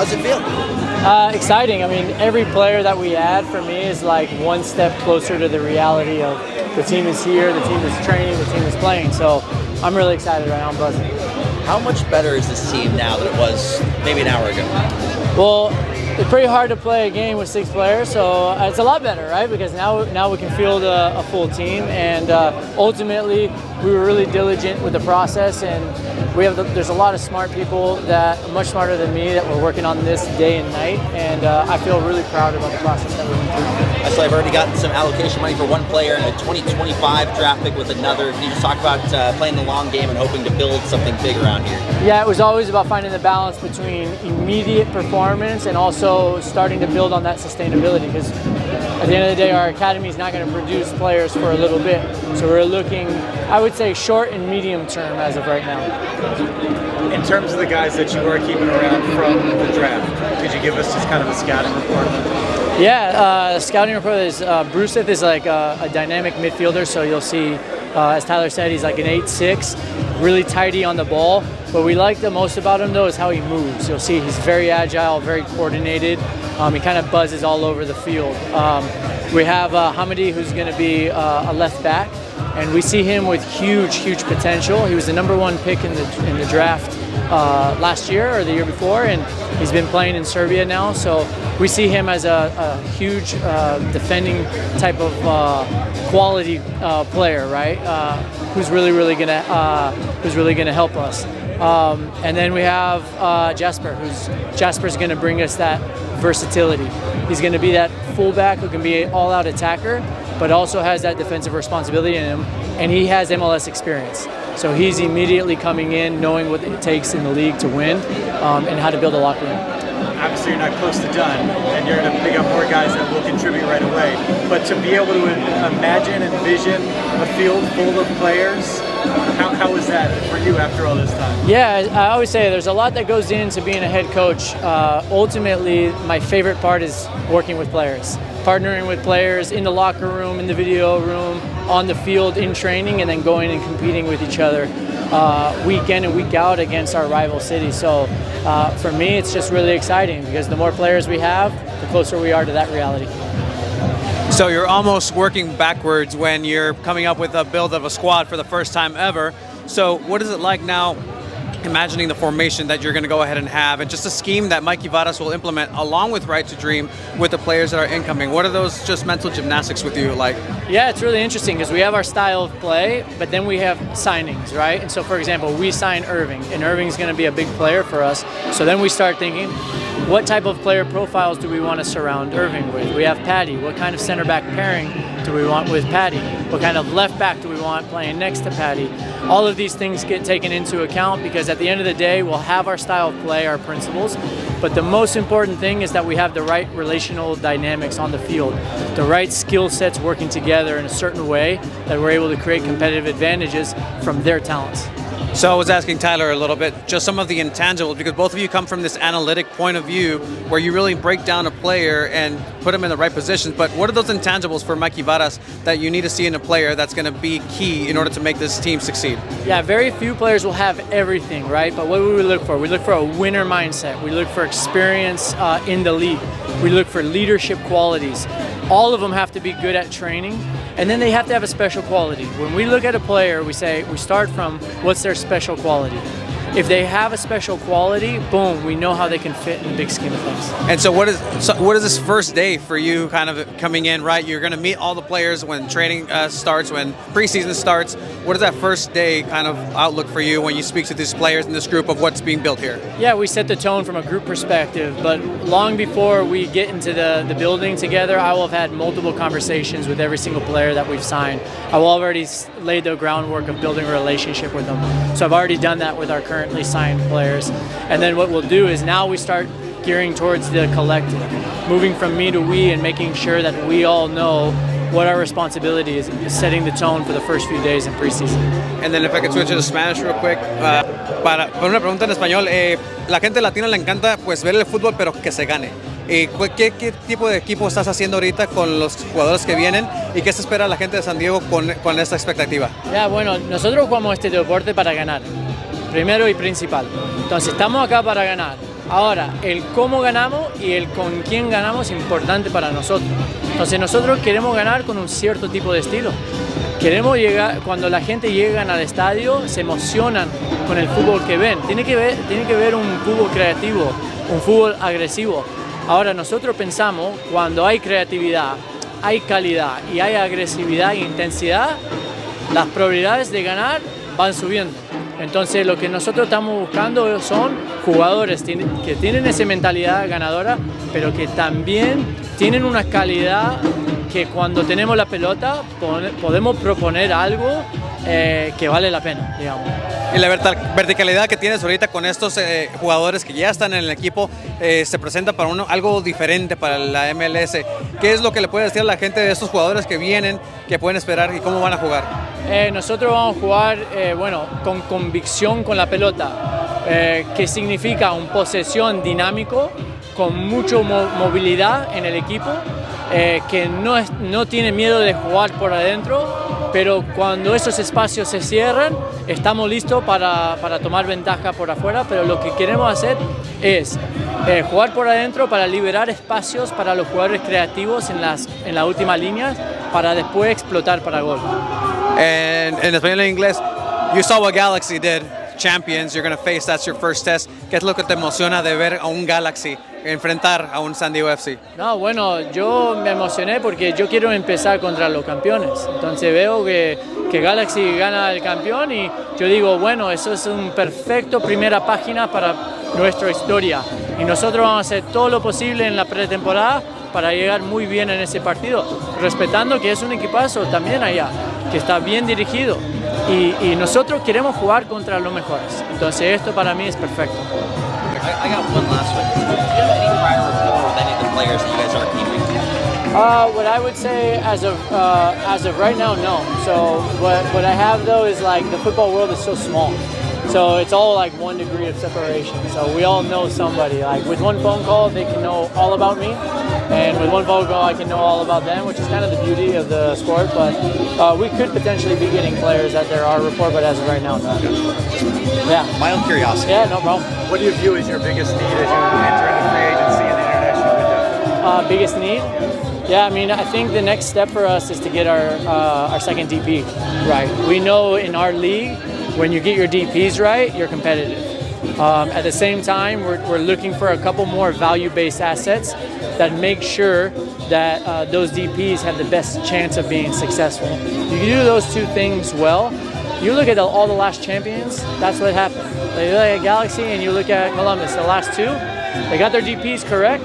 How's it feel? Exciting. I mean, every player that we add for me is like one step closer to the reality of the team is here, the team is training, the team is playing. So I'm really excited right now. I'm buzzing. How much better is this team now than it was maybe an hour ago? Well, it's pretty hard to play a game with 6 players, so it's a lot better, right? Because now we can field a full team, and ultimately we were really diligent with the process, and there's a lot of smart people that are much smarter than me that were working on this day and night, and I feel really proud about the process that we went through. I saw I've already gotten some allocation money for one player and a 2025 draft pick with another. Can you just talk about playing the long game and hoping to build something big around here? Yeah, it was always about finding the balance between immediate performance and also starting to build on that sustainability, because at the end of the day our academy is not going to produce players for a little bit. So we're looking, I would say, short and medium term as of right now. In terms of the guys that you are keeping around from the draft, could you give us just kind of a scouting report? Yeah, scouting report is Bruseth is like a dynamic midfielder, so you'll see, as Tyler said, he's like an 8'6", really tidy on the ball. What we like the most about him, though, is how he moves. You'll see he's very agile, very coordinated. He kind of buzzes all over the field. We have Hamidi, who's going to be a left back, and we see him with huge potential. He was the #1 pick in the draft last year or the year before, and he's been playing in Serbia now. So we see him as a huge defending type of quality player, right? Who's really gonna help us. And then we have Jasper. Jasper's gonna bring us that versatility. He's gonna be that fullback who can be an all-out attacker, but also has that defensive responsibility in him, and he has MLS experience. So he's immediately coming in, knowing what it takes in the league to win, and how to build a locker room. Obviously you're not close to done, and you're going to pick up more guys that will contribute right away. But to be able to imagine and envision a field full of players, how is that for you after all this time? Yeah, I always say there's a lot that goes into being a head coach. Ultimately, my favorite part is working with players. Partnering with players in the locker room, in the video room, on the field, in training, and then going and competing with each other week in and week out against our rival cities. So for me, it's just really exciting, because the more players we have, the closer we are to that reality. So you're almost working backwards when you're coming up with a build of a squad for the first time ever. So what is it like now, imagining the formation that you're going to go ahead and have, and just a scheme that Mikey Varas will implement along with Right to Dream with the players that are incoming? What are those just mental gymnastics with you like? Yeah, it's really interesting, because we have our style of play, but then we have signings, right? And so, for example, we sign Irving, and Irving's going to be a big player for us. So then we start thinking, what type of player profiles do we want to surround Irving with? We have Patty. What kind of center back pairing do we want with Patty? What kind of left back do we want playing next to Patty? All of these things get taken into account, because at the end of the day, we'll have our style of play, our principles, but the most important thing is that we have the right relational dynamics on the field, the right skill sets working together in a certain way that we're able to create competitive advantages from their talents. So I was asking Tyler a little bit, just some of the intangibles, because both of you come from this analytic point of view where you really break down a player and put them in the right positions. But what are those intangibles for Mikey Varas that you need to see in a player that's going to be key in order to make this team succeed? Yeah, very few players will have everything, right? But what do we look for? We look for a winner mindset. We look for experience in the league. We look for leadership qualities. All of them have to be good at training, and then they have to have a special quality. When we look at a player, we start from what's their special quality. If they have a special quality, boom, we know how they can fit in the big scheme of things. And so what is this first day for you kind of coming in, right? You're going to meet all the players when training starts, when preseason starts. What is that first day kind of outlook for you when you speak to these players in this group of what's being built here? Yeah, we set the tone from a group perspective, but long before we get into the building together, I will have had multiple conversations with every single player that we've signed. I will already laid the groundwork of building a relationship with them. So I've already done that with our currently signed players. And then what we'll do is now we start gearing towards the collective, moving from me to we and making sure that we all know what our responsibility is, setting the tone for the first few days in preseason. And then if I could switch to Spanish real quick, para una pregunta en español, la gente latina le encanta pues ver el fútbol pero que se gane. ¿Qué tipo de equipo estás haciendo ahorita con los jugadores que vienen y qué se espera la gente de San Diego con esta expectativa? Ya, bueno, nosotros jugamos este deporte para ganar, primero y principal. Entonces estamos acá para ganar. Ahora, el cómo ganamos y el con quién ganamos es importante para nosotros. Entonces nosotros queremos ganar con un cierto tipo de estilo. Queremos llegar, cuando la gente llega al estadio, se emocionan con el fútbol que ven. Tiene que ver un fútbol creativo, un fútbol agresivo. Ahora nosotros pensamos, cuando hay creatividad, hay calidad y hay agresividad e intensidad, las probabilidades de ganar van subiendo. Entonces lo que nosotros estamos buscando son jugadores que tienen esa mentalidad ganadora, pero que también tienen una calidad que cuando tenemos la pelota podemos proponer algo que vale la pena, digamos. Y la verticalidad que tienes ahorita con estos jugadores que ya están en el equipo se presenta para algo diferente para la MLS. ¿Qué es lo que le puede decir a la gente de estos jugadores que vienen, que pueden esperar y cómo van a jugar? Nosotros vamos a jugar con convicción con la pelota, que significa una posesión dinámico, con mucha movilidad en el equipo, que no tiene miedo de jugar por adentro, pero cuando esos espacios se cierran, estamos listos para tomar ventaja por afuera, pero lo que queremos hacer es jugar por adentro para liberar espacios para los jugadores creativos en la última línea, para después explotar para gol. En español e inglés, you saw what Galaxy did, champions, you're going to face, that's your first test. ¿Qué es lo que te emociona de ver a un Galaxy enfrentar a un San Diego FC? No, bueno, yo me emocioné porque yo quiero empezar contra los campeones. Entonces veo que Galaxy gana el campeón y yo digo, bueno, eso es un perfecto primera página para nuestra historia. Y nosotros vamos a hacer todo lo posible en la pretemporada para llegar muy bien en ese partido, respetando que es un equipazo también allá, que está bien dirigido. Y nosotros queremos jugar contra los mejores. Entonces esto para mí es perfecto. I got one last one. Do you have any prior rapport with any of the players that you guys are keeping? What I would say as of right now, no. So what I have though is like the football world is so small. So it's all like 1 degree of separation. So we all know somebody. Like with one phone call, they can know all about me. And with one phone call, I can know all about them, which is kind of the beauty of the sport. But we could potentially be getting players that there are report, but as of right now, no. Yeah. My own curiosity. Yeah, no problem. What do you view as your biggest need as you enter into free agency in the international window? Biggest need? Yeah, I mean, I think the next step for us is to get our second DP right. We know in our league, when you get your DPs right, you're competitive. At the same time, we're looking for a couple more value-based assets that make sure that those DPs have the best chance of being successful. You do those two things well. You look at all the last champions, that's what happened. You look at Galaxy and you look at Columbus, the last two, they got their DPs correct.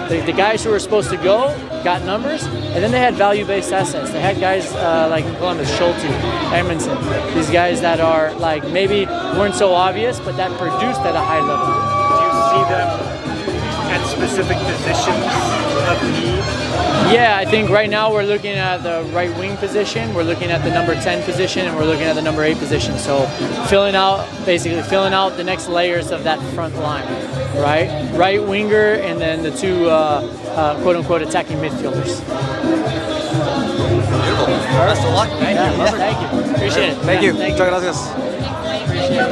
The guys who were supposed to go got numbers, and then they had value-based assets. They had guys like in Columbus, Schulte, Edmondson, these guys that are like maybe weren't so obvious, but that produced at a high level. Do you see them at specific positions of need? Yeah, I think right now we're looking at the right wing position, we're looking at the number 10 position, and we're looking at the number 8 position. So filling out the next layers of that front line, right? Right winger and then the two quote-unquote attacking midfielders. Beautiful. Best of luck. Thank you. Thank you. Appreciate it. Thank you. Thank Muchas gracias. Appreciate it.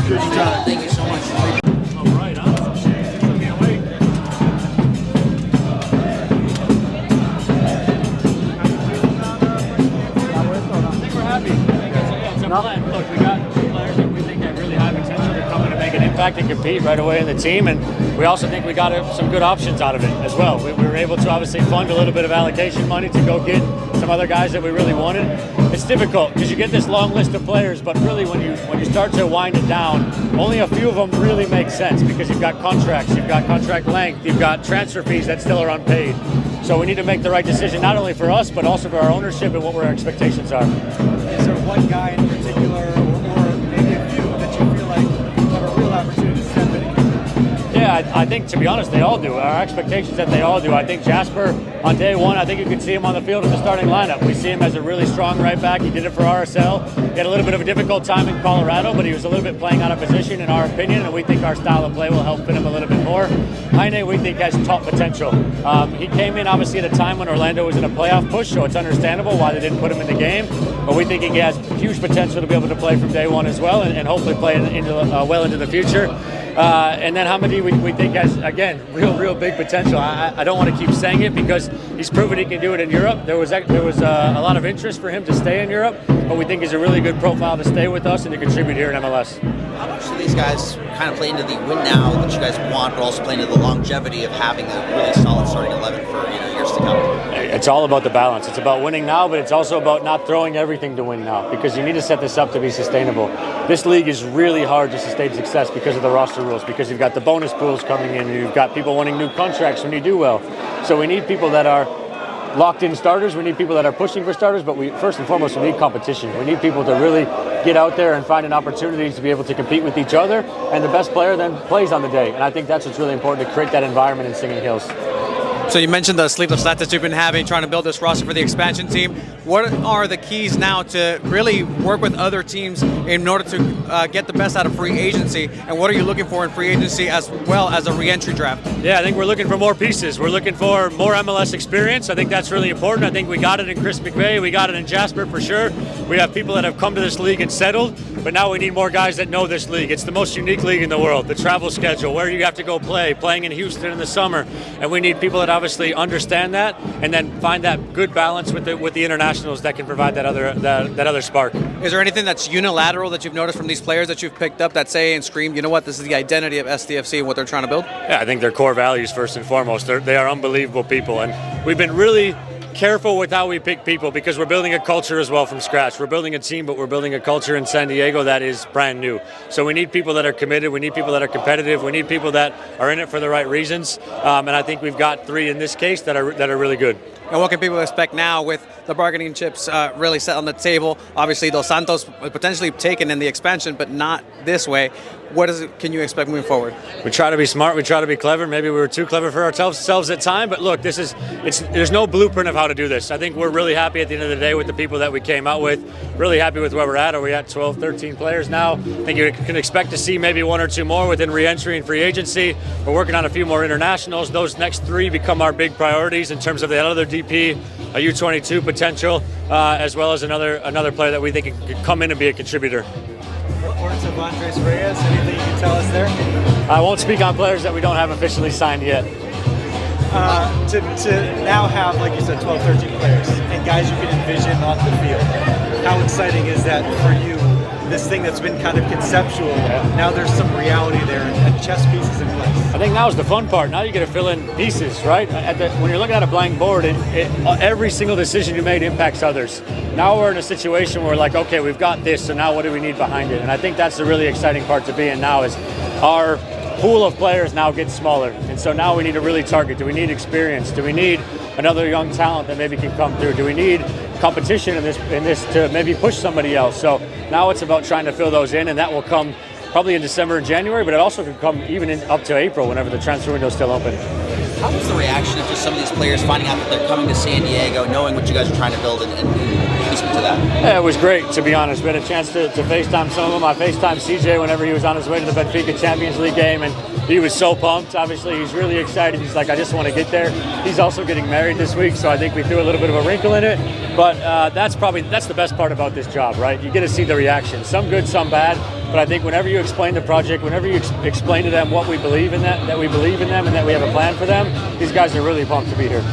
Good job. Thank you so much. All right, huh? I can't wait. I think we're happy. It's a blend. Look, we got players that we think have really high potential to come in and make an impact and compete right away in the team, and we also think we got some good options out of it as well. We were able to obviously fund a little bit of allocation money to go get some other guys that we really wanted. It's difficult because you get this long list of players, but really when you start to wind it down, only a few of them really make sense because you've got contracts, you've got contract length, you've got transfer fees that still are unpaid. So we need to make the right decision not only for us, but also for our ownership and what our expectations are. Is there one guy in particular, or maybe a few, that you feel like have a real opportunity to step in? Yeah, I think, to be honest, they all do. Our expectations that they all do. I think Jasper, on day one, I think you could see him on the field in the starting lineup. We see him as a really strong right back. He did it for RSL. He had a little bit of a difficult time in Colorado, but he was a little bit playing out of position in our opinion, and we think our style of play will help fit him a little bit more. Heine, we think, has top potential. He came in, obviously, at a time when Orlando was in a playoff push, so it's understandable why they didn't put him in the game. But we think he has huge potential to be able to play from day one as well, and hopefully play well into the future. And then how many we think has, again, real big potential. I don't want to keep saying it because he's proven he can do it in Europe. There was a lot of interest for him to stay in Europe, but we think he's a really good profile to stay with us and to contribute here in MLS. How much do these guys kind of play into the win now that you guys want, but also play into the longevity of having a really solid starting 11 for years to come? It's all about the balance. It's about winning now, but it's also about not throwing everything to win now, because you need to set this up to be sustainable. This league is really hard to sustain success because of the roster rules, because you've got the bonus pools coming in, and you've got people wanting new contracts when you do well. So we need people that are locked-in starters. We need people that are pushing for starters, but first and foremost, we need competition. We need people to really get out there and find an opportunity to be able to compete with each other, and the best player then plays on the day. And I think that's what's really important, to create that environment in Singing Hills. So you mentioned the sleepless nights that you've been having, trying to build this roster for the expansion team. What are the keys now to really work with other teams in order to get the best out of free agency? And what are you looking for in free agency as well as a re-entry draft? Yeah, I think we're looking for more pieces. We're looking for more MLS experience. I think that's really important. I think we got it in Chris McVay. We got it in Jasper for sure. We have people that have come to this league and settled, but now we need more guys that know this league. It's the most unique league in the world. The travel schedule, where you have to go playing in Houston in the summer. And we need people that obviously understand that and then find that good balance with the internationals that can provide that other spark. Is there anything that's unilateral that you've noticed from these players that you've picked up that say and scream, you know what, this is the identity of SDFC and what they're trying to build? Yeah, I think their core values first and foremost. They are unbelievable people, and we've been really careful with how we pick people because we're building a culture as well from scratch. We're building a team, but we're building a culture in San Diego that is brand new. So we need people that are committed. We need people that are competitive. We need people that are in it for the right reasons. And I think we've got three in this case that are really good. And what can people expect now with the bargaining chips really set on the table? Obviously, Dos Santos potentially taken in the expansion, but not this way. What can you expect moving forward? We try to be smart. We try to be clever. Maybe we were too clever for ourselves at time. But look, there's no blueprint of how to do this. I think we're really happy at the end of the day with the people that we came out with. Really happy with where we're at. Are we at 12, 13 players now? I think you can expect to see maybe one or two more within re-entry and free agency. We're working on a few more internationals. Those next three become our big priorities in terms of the other DP, a U22 potential, as well as another player that we think could come in and be a contributor. Reports of Andres Reyes, anything you can tell us there? I won't speak on players that we don't have officially signed yet. To now have, like you said, 12, 13 players and guys you can envision on the field, how exciting is that for you? This thing that's been kind of conceptual, now there's some reality there and chess pieces in place. I think now is the fun part. Now you get to fill in pieces, right? When you're looking at a blank board, every single decision you made impacts others. Now we're in a situation where we're like, okay, we've got this, so now what do we need behind it? And I think that's the really exciting part to be in now is our pool of players now gets smaller. And so now we need to really target. Do we need experience? Do we need another young talent that maybe can come through? Do we need competition in this to maybe push somebody else? So now it's about trying to fill those in, and that will come probably in December and January, but it also could come even up to April whenever the transfer window is still open. How was the reaction of just some of these players finding out that they're coming to San Diego, knowing what you guys are trying to build, and speak to that? Yeah, it was great, to be honest. We had a chance to FaceTime some of them. I FaceTimed CJ whenever he was on his way to the Benfica Champions League game, and he was so pumped. Obviously, he's really excited. He's like, I just want to get there. He's also getting married this week, so I think we threw a little bit of a wrinkle in it. But that's the best part about this job, right? You get to see the reaction. Some good, some bad. But I think whenever you explain the project, whenever you explain to them what we believe in, that we believe in them and that we have a plan for them, these guys are really pumped to be here.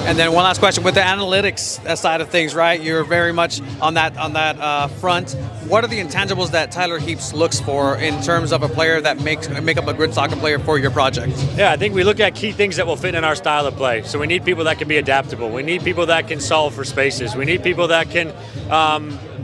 And then one last question with the analytics side of things, right? You're very much on that front. What are the intangibles that Tyler Heaps looks for in terms of a player that make up a good soccer player for your project? Yeah, I think we look at key things that will fit in our style of play. So we need people that can be adaptable. We need people that can solve for spaces. We need people that can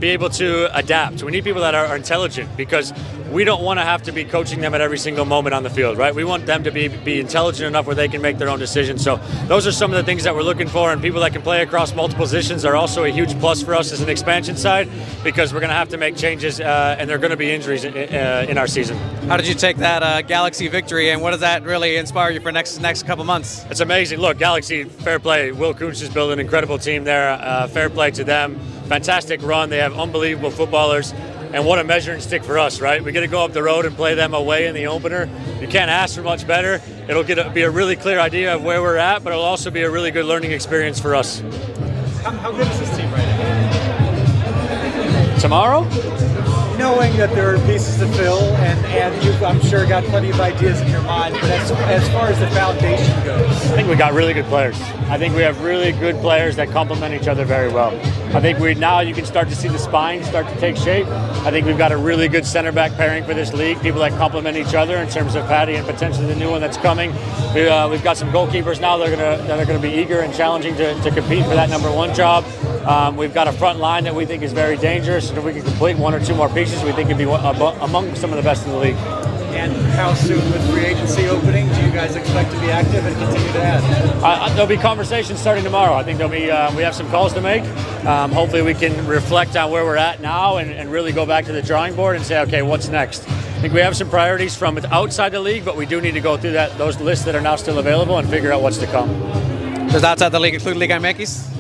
be able to adapt. We need people that are intelligent, because we don't want to have to be coaching them at every single moment on the field, right? We want them to be intelligent enough where they can make their own decisions. So those are some of the things that we're looking for, and people that can play across multiple positions are also a huge plus for us as an expansion side, because we're going to have to make changes and there are going to be injuries in our season. How did you take that Galaxy victory, and what does that really inspire you for next couple months? It's amazing. Look, Galaxy, fair play. Will Kuntz has built an incredible team there. Fair play to them. Fantastic run. They have unbelievable footballers. And what a measuring stick for us, right? We get to go up the road and play them away in the opener. You can't ask for much better. It'll be a really clear idea of where we're at, but it'll also be a really good learning experience for us. How good is this team right now? Tomorrow? knowing that there are pieces to fill, and you've, I'm sure, got plenty of ideas in your mind, but as far as the foundation goes? I think we got really good players. I think we have really good players that complement each other very well. I think now you can start to see the spine start to take shape. I think we've got a really good center back pairing for this league, people that complement each other in terms of Patty and potentially the new one that's coming. We've got some goalkeepers now that are going to be eager and challenging to compete for that number one job. We've got a front line that we think is very dangerous, and if we can complete one or two more pieces, we think it'd be among some of the best in the league. And how soon, with free agency opening, do you guys expect to be active and continue to add? There'll be conversations starting tomorrow. I think there'll be we have some calls to make. Hopefully we can reflect on where we're at now and really go back to the drawing board and say, okay, what's next? I think we have some priorities from outside the league, but we do need to go through those lists that are now still available and figure out what's to come. Does outside the league include Liga MX?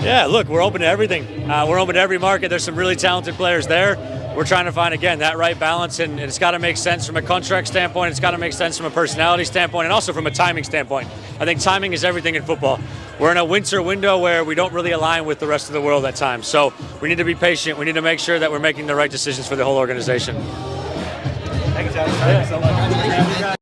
Yeah, look, we're open to everything. We're open to every market. There's some really talented players there. We're trying to find, again, that right balance, and it's got to make sense from a contract standpoint. It's got to make sense from a personality standpoint, and also from a timing standpoint. I think timing is everything in football. We're in a winter window where we don't really align with the rest of the world at times. So we need to be patient. We need to make sure that we're making the right decisions for the whole organization. Thanks, Alex. Thanks so much.